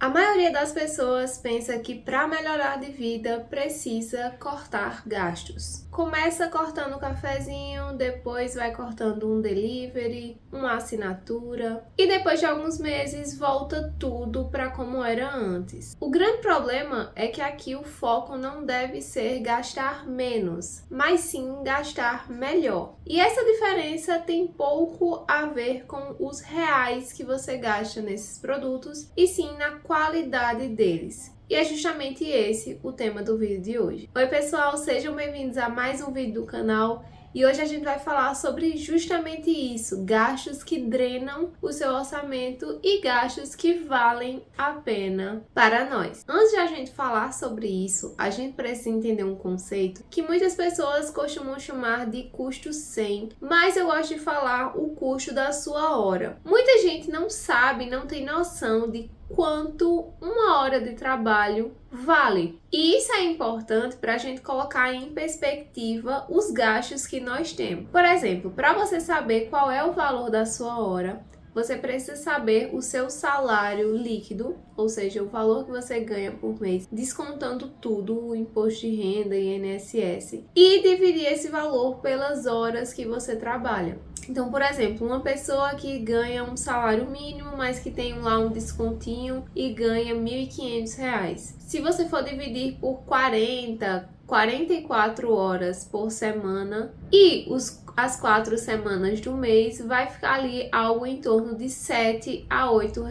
A maioria das pessoas pensa que para melhorar de vida precisa cortar gastos. Começa cortando o cafezinho, depois vai cortando um delivery, uma assinatura e depois de alguns meses volta tudo para como era antes. O grande problema é que aqui o foco não deve ser gastar menos, mas sim gastar melhor. E essa diferença tem pouco a ver com os reais que você gasta nesses produtos e sim na qualidade deles. E é justamente esse o tema do vídeo de hoje. Oi pessoal, sejam bem-vindos a mais um vídeo do canal. E hoje a gente vai falar sobre justamente isso, gastos que drenam o seu orçamento e gastos que valem a pena para nós. Antes de a gente falar sobre isso, a gente precisa entender um conceito que muitas pessoas costumam chamar de custo 100, mas eu gosto de falar o custo da sua hora. Muita gente não sabe, não tem noção de quanto uma hora de trabalho vale. E isso é importante para a gente colocar em perspectiva os gastos que nós temos. Por exemplo, para você saber qual é o valor da sua hora, você precisa saber o seu salário líquido, ou seja, o valor que você ganha por mês, descontando tudo, o imposto de renda e INSS, e dividir esse valor pelas horas que você trabalha. Então, por exemplo, uma pessoa que ganha um salário mínimo, mas que tem lá um descontinho e ganha R$ 1.500. Se você for dividir por 44 horas por semana e as 4 semanas do mês, vai ficar ali algo em torno de R$ 7 a R$ 8.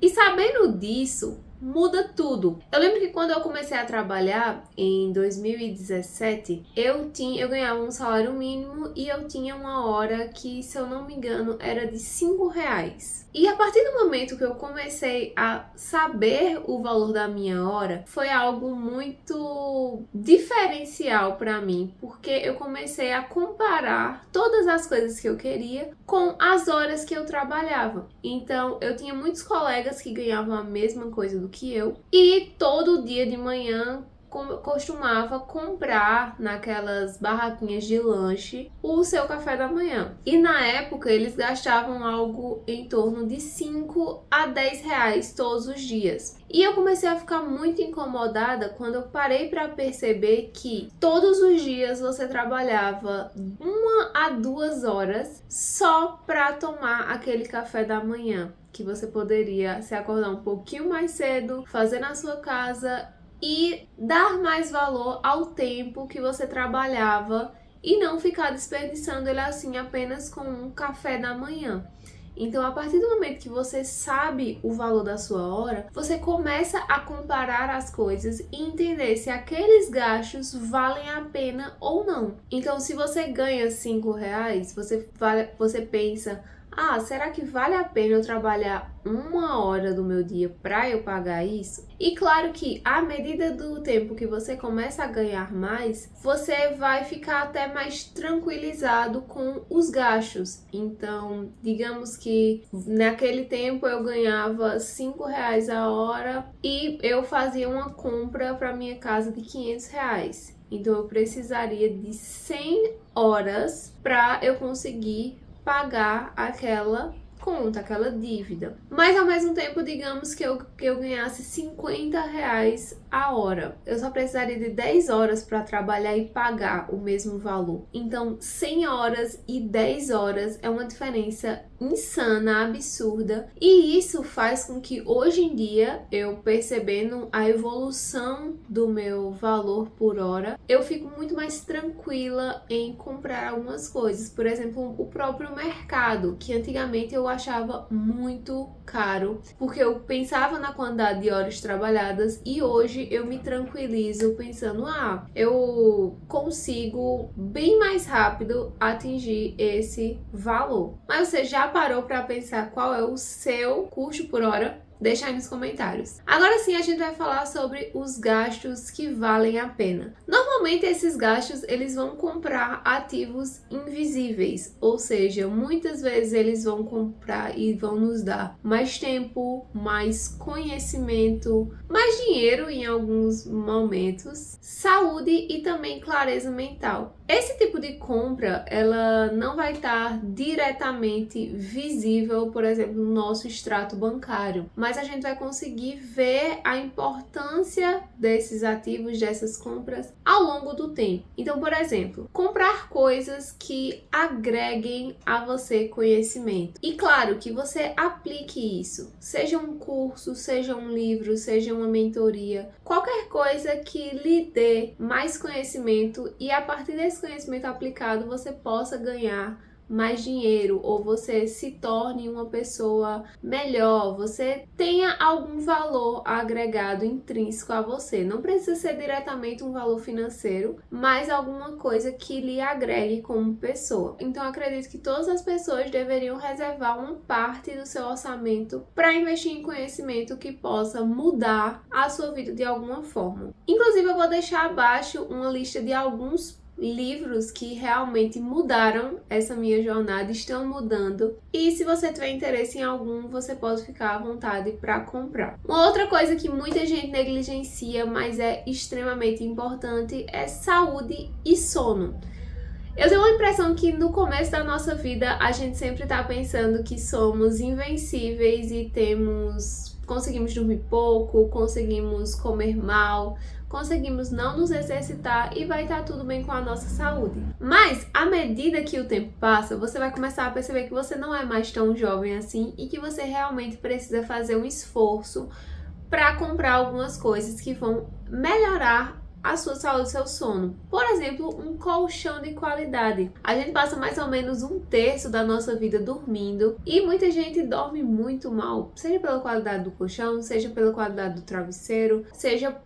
E sabendo disso, muda tudo. Eu lembro que quando eu comecei a trabalhar em 2017, eu ganhava um salário mínimo e eu tinha uma hora que, se eu não me engano, era de R$ 5. E a partir do momento que eu comecei a saber o valor da minha hora, foi algo muito diferencial para mim, porque eu comecei a comparar todas as coisas que eu queria com as horas que eu trabalhava. Então, eu tinha muitos colegas que ganhavam a mesma coisa do que eu, e todo dia de manhã costumava comprar naquelas barraquinhas de lanche o seu café da manhã. E na época eles gastavam algo em torno de 5 a 10 reais todos os dias. E eu comecei a ficar muito incomodada quando eu parei para perceber que todos os dias você trabalhava 1 a 2 horas só para tomar aquele café da manhã, que você poderia se acordar um pouquinho mais cedo, fazer na sua casa e dar mais valor ao tempo que você trabalhava e não ficar desperdiçando ele assim apenas com um café da manhã. Então, a partir do momento que você sabe o valor da sua hora, você começa a comparar as coisas e entender se aqueles gastos valem a pena ou não. Então, se você ganha R$ 5, você pensa: será que vale a pena eu trabalhar 1 hora do meu dia para eu pagar isso? E claro que, à medida do tempo que você começa a ganhar mais, você vai ficar até mais tranquilizado com os gastos. Então, digamos que naquele tempo eu ganhava R$ 5 a hora e eu fazia uma compra para minha casa de R$ 500. Então, eu precisaria de 100 horas para eu conseguir pagar aquela conta, aquela dívida. Mas ao mesmo tempo, digamos que eu ganhasse R$ 50 a hora. Eu só precisaria de 10 horas para trabalhar e pagar o mesmo valor. Então, 100 horas e 10 horas é uma diferença insana, absurda. E isso faz com que hoje em dia, eu percebendo a evolução do meu valor por hora, eu fico muito mais tranquila em comprar algumas coisas. Por exemplo, o próprio mercado, que antigamente eu achava muito caro, porque eu pensava na quantidade de horas trabalhadas, e hoje eu me tranquilizo pensando: eu consigo bem mais rápido atingir esse valor. Mas você já parou para pensar qual é o seu custo por hora? Deixa aí nos comentários. Agora sim, a gente vai falar sobre os gastos que valem a pena. Normalmente esses gastos, eles vão comprar ativos invisíveis, ou seja, muitas vezes eles vão comprar e vão nos dar mais tempo, mais conhecimento, mais dinheiro em alguns momentos, saúde e também clareza mental. Esse tipo de compra, ela não vai estar diretamente visível, por exemplo, no nosso extrato bancário, mas mais a gente vai conseguir ver a importância desses ativos, dessas compras ao longo do tempo. Então, por exemplo, comprar coisas que agreguem a você conhecimento. E claro que você aplique isso, seja um curso, seja um livro, seja uma mentoria, qualquer coisa que lhe dê mais conhecimento e a partir desse conhecimento aplicado você possa ganhar mais dinheiro ou você se torne uma pessoa melhor, você tenha algum valor agregado intrínseco a você. Não precisa ser diretamente um valor financeiro, mas alguma coisa que lhe agregue como pessoa. Então acredito que todas as pessoas deveriam reservar uma parte do seu orçamento para investir em conhecimento que possa mudar a sua vida de alguma forma. Inclusive eu vou deixar abaixo uma lista de alguns livros que realmente mudaram essa minha jornada, estão mudando, e se você tiver interesse em algum, você pode ficar à vontade para comprar. Uma outra coisa que muita gente negligencia, mas é extremamente importante, é saúde e sono. Eu tenho uma impressão que no começo da nossa vida a gente sempre tá pensando que somos invencíveis e conseguimos dormir pouco, conseguimos comer mal, conseguimos não nos exercitar e vai estar tudo bem com a nossa saúde. Mas, à medida que o tempo passa, você vai começar a perceber que você não é mais tão jovem assim e que você realmente precisa fazer um esforço para comprar algumas coisas que vão melhorar a sua saúde, seu sono. Por exemplo, um colchão de qualidade. A gente passa mais ou menos 1/3 da nossa vida dormindo e muita gente dorme muito mal, seja pela qualidade do colchão, seja pela qualidade do travesseiro, seja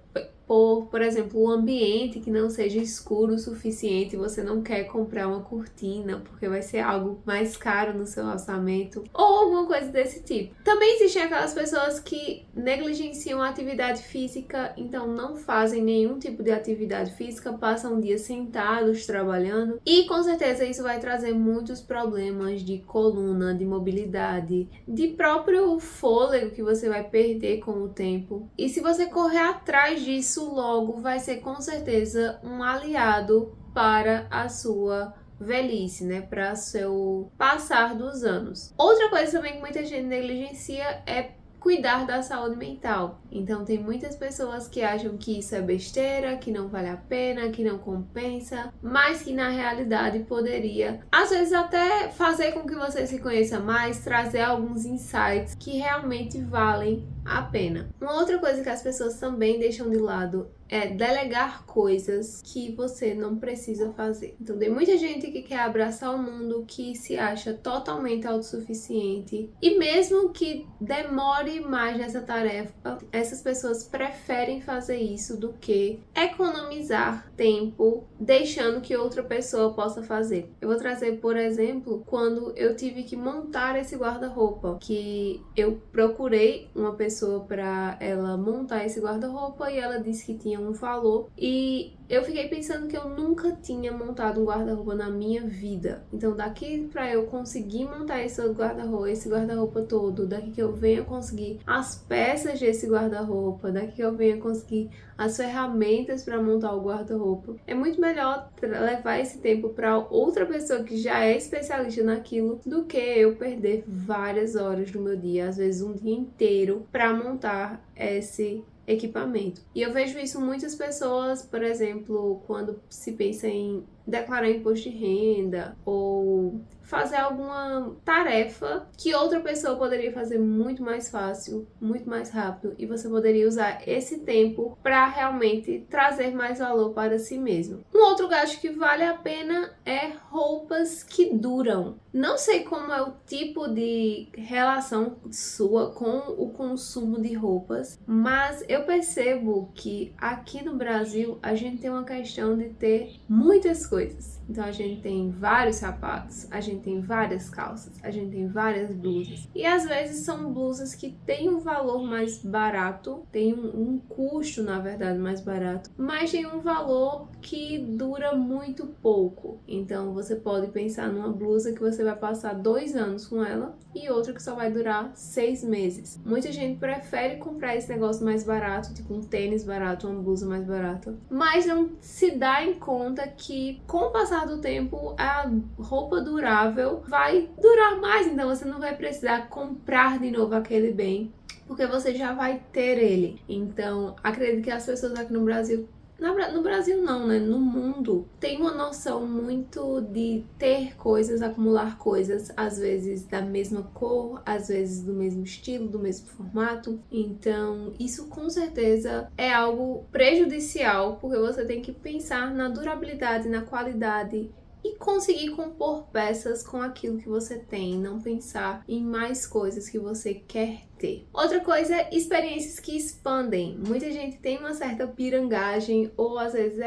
por exemplo, um ambiente que não seja escuro o suficiente, você não quer comprar uma cortina porque vai ser algo mais caro no seu orçamento ou alguma coisa desse tipo. Também existem aquelas pessoas que negligenciam a atividade física, então não fazem nenhum tipo de atividade física, passam o dia sentados trabalhando e com certeza isso vai trazer muitos problemas de coluna, de mobilidade, de próprio fôlego que você vai perder com o tempo. E se você correr atrás disso logo, vai ser com certeza um aliado para a sua velhice, né? Para seu passar dos anos. Outra coisa também que muita gente negligencia é cuidar da saúde mental. Então tem muitas pessoas que acham que isso é besteira, que não vale a pena, que não compensa, mas que na realidade poderia, às vezes até fazer com que você se conheça mais, trazer alguns insights que realmente valem a pena. Uma outra coisa que as pessoas também deixam de lado é delegar coisas que você não precisa fazer. Então tem muita gente que quer abraçar o mundo, que se acha totalmente autossuficiente e mesmo que demore mais nessa tarefa, essas pessoas preferem fazer isso do que economizar tempo deixando que outra pessoa possa fazer. Eu vou trazer, por exemplo, quando eu tive que montar esse guarda-roupa, que eu procurei uma pessoa para ela montar esse guarda-roupa e ela disse que tinha um valor e eu fiquei pensando que eu nunca tinha montado um guarda-roupa na minha vida. Então daqui para eu conseguir montar esse guarda-roupa todo, daqui que eu venha conseguir as peças desse guarda-roupa, daqui que eu venha conseguir as ferramentas para montar o guarda-roupa, é muito melhor levar esse tempo para outra pessoa que já é especialista naquilo do que eu perder várias horas do meu dia, às vezes um dia inteiro, para montar esse equipamento. E eu vejo isso muitas pessoas, por exemplo, quando se pensa em declarar imposto de renda ou fazer alguma tarefa que outra pessoa poderia fazer muito mais fácil, muito mais rápido, e você poderia usar esse tempo para realmente trazer mais valor para si mesmo. Um outro gasto que vale a pena é roupas que duram. Não sei como é o tipo de relação sua com o consumo de roupas, mas eu percebo que aqui no Brasil a gente tem uma questão de ter muitas coisas. Então a gente tem vários sapatos, a gente tem várias calças, a gente tem várias blusas. E às vezes são blusas que têm um valor mais barato, tem um custo, na verdade, mais barato, mas tem um valor que dura muito pouco. Então você pode pensar numa blusa que você vai passar 2 anos com ela e outra que só vai durar 6 meses. Muita gente prefere comprar esse negócio mais barato, tipo um tênis barato, uma blusa mais barata, mas não se dá em conta que com o passar do tempo a roupa durável vai durar mais, então você não vai precisar comprar de novo aquele bem porque você já vai ter ele. Então, acredito que as pessoas aqui no Brasil, no Brasil não, né? No mundo, tem uma noção muito de ter coisas, acumular coisas, às vezes da mesma cor, às vezes do mesmo estilo, do mesmo formato. Então, isso com certeza é algo prejudicial, porque você tem que pensar na durabilidade, na qualidade e conseguir compor peças com aquilo que você tem, não pensar em mais coisas que você quer ter. Outra coisa é experiências que expandem. Muita gente tem uma certa pirangagem ou às vezes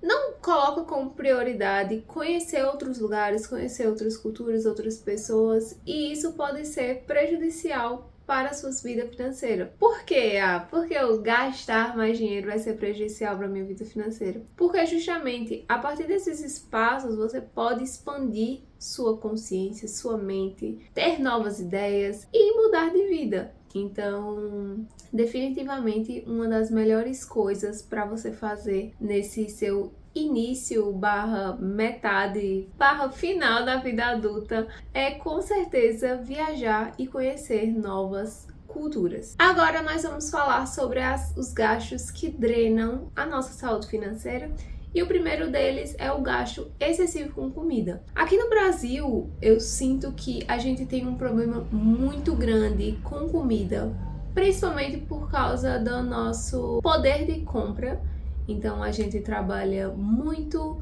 não coloca como prioridade conhecer outros lugares, conhecer outras culturas, outras pessoas, e isso pode ser prejudicial para a sua vida financeira. Por quê? Porque eu gastar mais dinheiro vai ser prejudicial para a minha vida financeira. Porque justamente a partir desses espaços você pode expandir sua consciência, sua mente, ter novas ideias e mudar de vida. Então, definitivamente uma das melhores coisas para você fazer nesse seu início barra metade barra final da vida adulta é com certeza viajar e conhecer novas culturas. Agora nós vamos falar sobre os gastos que drenam a nossa saúde financeira. E o primeiro deles é o gasto excessivo com comida. Aqui no Brasil, eu sinto que a gente tem um problema muito grande com comida, principalmente por causa do nosso poder de compra. Então a gente trabalha muito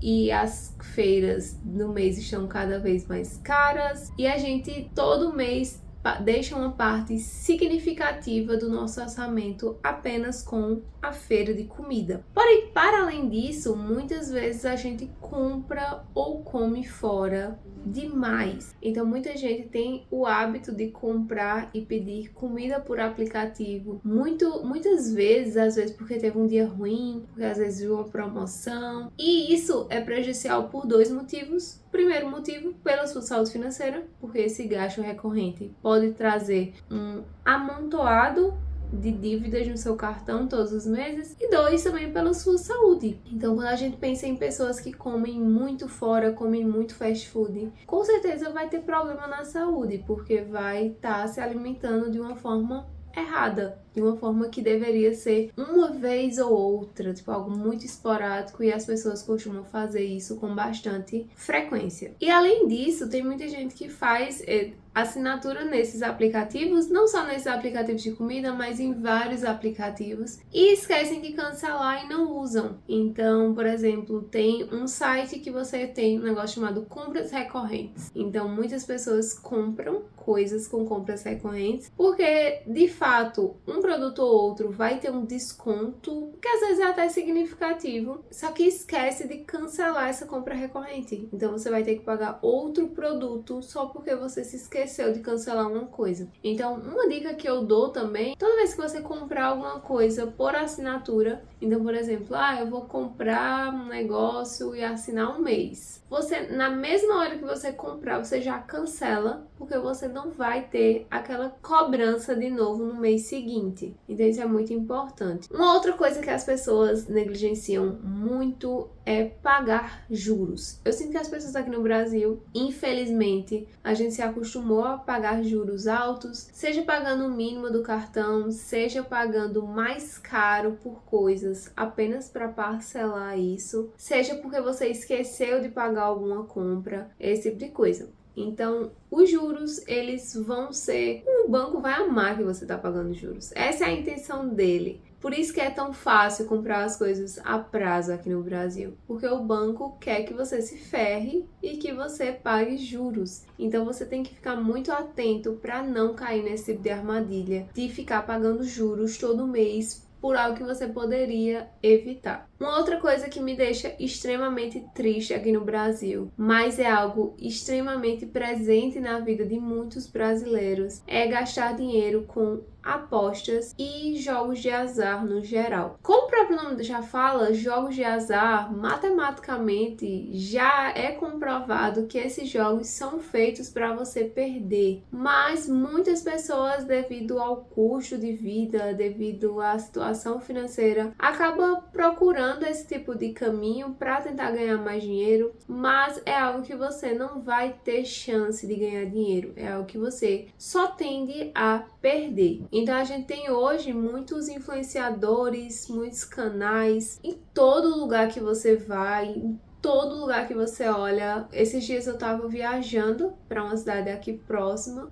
e as feiras no mês estão cada vez mais caras e a gente todo mês deixa uma parte significativa do nosso orçamento apenas com a feira de comida. Porém, para além disso, muitas vezes a gente compra ou come fora demais. Então muita gente tem o hábito de comprar e pedir comida por aplicativo. Muitas vezes, às vezes porque teve um dia ruim, porque às vezes viu uma promoção. E isso é prejudicial por dois motivos. Primeiro motivo, pela sua saúde financeira, porque esse gasto recorrente pode trazer um amontoado de dívidas no seu cartão todos os meses, e dois, também pela sua saúde. Então, quando a gente pensa em pessoas que comem muito fora, comem muito fast food, com certeza vai ter problema na saúde, porque vai estar se alimentando de uma forma errada, de uma forma que deveria ser uma vez ou outra, tipo algo muito esporádico, e as pessoas costumam fazer isso com bastante frequência. E além disso, tem muita gente que faz assinatura nesses aplicativos, não só nesses aplicativos de comida, mas em vários aplicativos, e esquecem de cancelar e não usam. Então, por exemplo, tem um site que você tem um negócio chamado compras recorrentes. Então, muitas pessoas compram coisas com compras recorrentes, porque de fato um produto ou outro vai ter um desconto, que às vezes é até significativo, só que esquece de cancelar essa compra recorrente. Então você vai ter que pagar outro produto só porque você se esqueceu de cancelar uma coisa. Então, uma dica que eu dou também, toda vez que você comprar alguma coisa por assinatura, então, por exemplo, eu vou comprar um negócio e assinar um mês. Você, na mesma hora que você comprar, você já cancela, porque você não vai ter aquela cobrança de novo no mês seguinte. Então isso é muito importante. Uma outra coisa que as pessoas negligenciam muito é pagar juros. Eu sinto que as pessoas aqui no Brasil, infelizmente, a gente se acostumou a pagar juros altos, seja pagando o mínimo do cartão, seja pagando mais caro por coisas apenas para parcelar isso, seja porque você esqueceu de pagar alguma compra, esse tipo de coisa. Então, os juros, eles vão ser... O banco vai amar que você está pagando juros. Essa é a intenção dele. Por isso que é tão fácil comprar as coisas a prazo aqui no Brasil. Porque o banco quer que você se ferre e que você pague juros. Então, você tem que ficar muito atento para não cair nesse tipo de armadilha de ficar pagando juros todo mês por algo que você poderia evitar. Uma outra coisa que me deixa extremamente triste aqui no Brasil, mas é algo extremamente presente na vida de muitos brasileiros, é gastar dinheiro com apostas e jogos de azar no geral. Como o próprio nome já fala, jogos de azar, matematicamente já é comprovado que esses jogos são feitos para você perder, mas muitas pessoas, devido ao custo de vida, devido à situação financeira, acabam procurando esse tipo de caminho para tentar ganhar mais dinheiro, mas é algo que você não vai ter chance de ganhar dinheiro, é algo que você só tende a perder. Então a gente tem hoje muitos influenciadores, muitos canais, em todo lugar que você vai, em todo lugar que você olha. Esses dias eu tava viajando para uma cidade aqui próxima,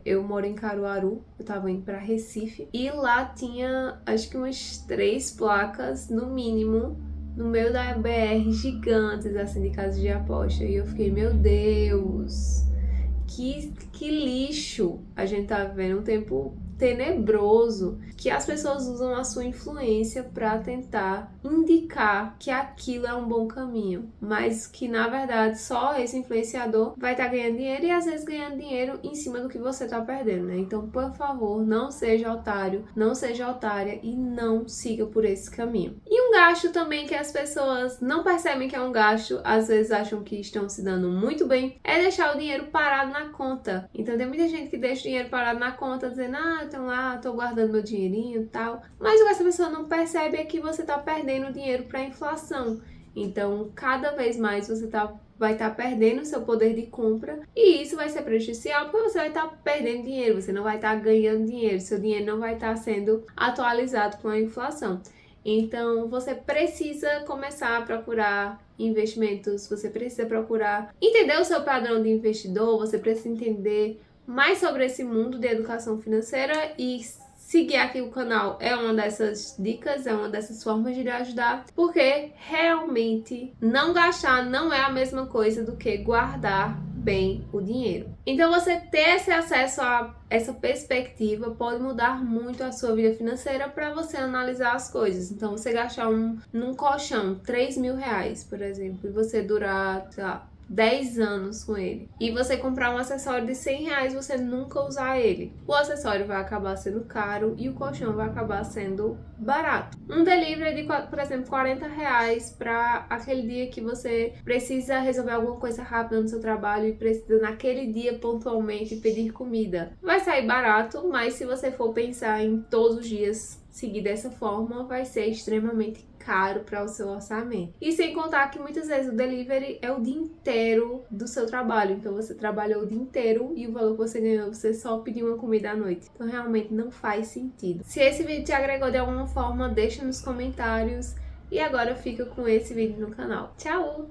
eu moro em Caruaru, eu tava indo para Recife, e lá tinha acho que umas 3 placas, no mínimo, no meio da BR, gigantes, assim, de casas de aposta. E eu fiquei, meu Deus, que lixo a gente tá vivendo, um tempo tenebroso, que as pessoas usam a sua influência para tentar indicar que aquilo é um bom caminho, mas que na verdade só esse influenciador vai estar ganhando dinheiro e às vezes ganhando dinheiro em cima do que você tá perdendo, né? Então, por favor, não seja otário, não seja otária e não siga por esse caminho. E um gasto também que as pessoas não percebem que é um gasto, às vezes acham que estão se dando muito bem, é deixar o dinheiro parado na conta. Então tem muita gente que deixa o dinheiro parado na conta dizendo, então lá, tô guardando meu dinheirinho e tal. Mas o que essa pessoa não percebe é que você tá perdendo dinheiro para inflação. Então, cada vez mais você vai estar perdendo o seu poder de compra e isso vai ser prejudicial porque você vai estar perdendo dinheiro, você não vai estar ganhando dinheiro, seu dinheiro não vai estar sendo atualizado com a inflação. Então, você precisa começar a procurar investimentos, você precisa procurar entender o seu padrão de investidor, você precisa entender mais sobre esse mundo de educação financeira e seguir aqui o canal é uma dessas dicas, é uma dessas formas de lhe ajudar, porque realmente não gastar não é a mesma coisa do que guardar bem o dinheiro. Então você ter esse acesso a essa perspectiva pode mudar muito a sua vida financeira para você analisar as coisas. Então você gastar num colchão 3 mil reais, por exemplo, e você durar, sei lá, 10 anos com ele, e você comprar um acessório de 100 reais, você nunca usar ele, o acessório vai acabar sendo caro e o colchão vai acabar sendo barato. Um delivery de, por exemplo, 40 reais para aquele dia que você precisa resolver alguma coisa rápida no seu trabalho e precisa naquele dia pontualmente pedir comida, vai sair barato, mas se você for pensar em todos os dias seguir dessa forma, vai ser extremamente caro para o seu orçamento. E sem contar que muitas vezes o delivery é o dia inteiro do seu trabalho. Então você trabalhou o dia inteiro e o valor que você ganhou, você só pediu uma comida à noite. Então realmente não faz sentido. Se esse vídeo te agregou de alguma forma, deixa nos comentários. E agora fica com esse vídeo no canal. Tchau!